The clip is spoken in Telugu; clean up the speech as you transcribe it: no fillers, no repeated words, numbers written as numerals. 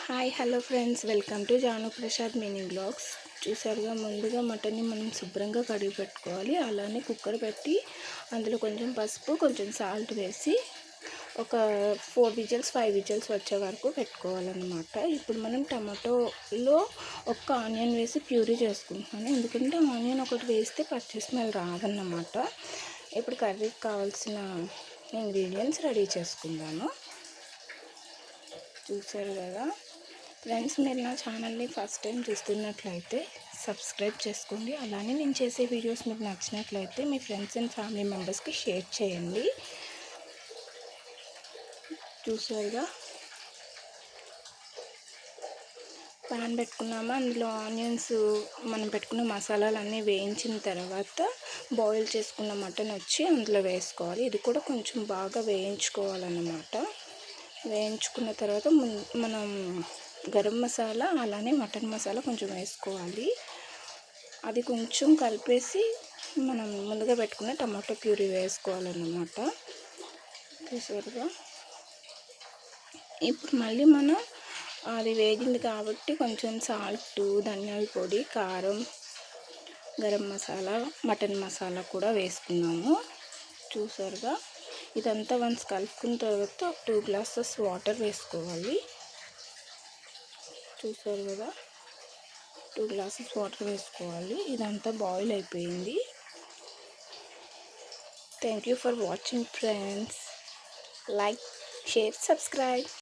Hi hello friends, welcome to Janu Prasad mini blogs. చూసారుగా, ముందుగా మటన్ని మనం శుభ్రంగా కడిగి పెట్టుకోవాలి. అలానే కుక్కర్ పెట్టి అందులో కొంచెం పసుపు, కొంచెం సాల్ట్ వేసి ఒక 4 విజిల్స్ 5 విజిల్స్ వచ్చే వరకు పెట్టుకోవాలన్నమాట. ఇప్పుడు మనం టమాటోలో ఒక్క ఆనియన్ వేసి ప్యూరీ చేసుకుంటున్నాను, ఎందుకంటే ఆనియన్ ఒకటి వేస్తే పచ్చి స్మెల్ రాదన్నమాట. ఇప్పుడు కర్రీకి కావాల్సిన ఇంగ్రీడియంట్స్ రెడీ చేసుకుందాము. చూసారు కదా ఫ్రెండ్స్, మీరు నా ఛానల్ని ఫస్ట్ టైం చూస్తున్నట్లయితే సబ్స్క్రైబ్ చేసుకోండి. అలానే నేను చేసే వీడియోస్ మీకు నచ్చినట్లయితే మీ ఫ్రెండ్స్ అండ్ ఫ్యామిలీ మెంబర్స్కి షేర్ చేయండి. చూసారుగా, ప్యాన్ పెట్టుకున్నామా, అందులో ఆనియన్స్ మనం పెట్టుకున్న మసాలాలన్నీ వేయించిన తర్వాత బాయిల్ చేసుకున్న మటన్ వచ్చి అందులో వేసుకోవాలి. ఇది కూడా కొంచెం బాగా వేయించుకోవాలన్నమాట. వేయించుకున్న తర్వాత మనం గరం మసాలా అలానే మటన్ మసాలా కొంచెం వేసుకోవాలి. అది కొంచెం కలిపేసి మనం ముందుగా పెట్టుకున్న టమాటో ప్యూరీ వేసుకోవాలన్నమాట. చూసారుగా, ఇప్పుడు మళ్ళీ మనం అది వేగింది కాబట్టి కొంచెం సాల్ట్, ధనియాల పొడి, కారం, గరం మసాలా, మటన్ మసాలా కూడా వేసుకున్నాము. చూసారుగా, ఇదంతా వన్స్ కలుపుకున్న తర్వాత 2 గ్లాసెస్ వాటర్ వేసుకోవాలి. చూసారు కదా, 2 గ్లాసెస్ వాటర్ వేసుకోవాలి. ఇదంతా బాయిల్ అయిపోయింది. Thank you for watching friends. Like, share, subscribe.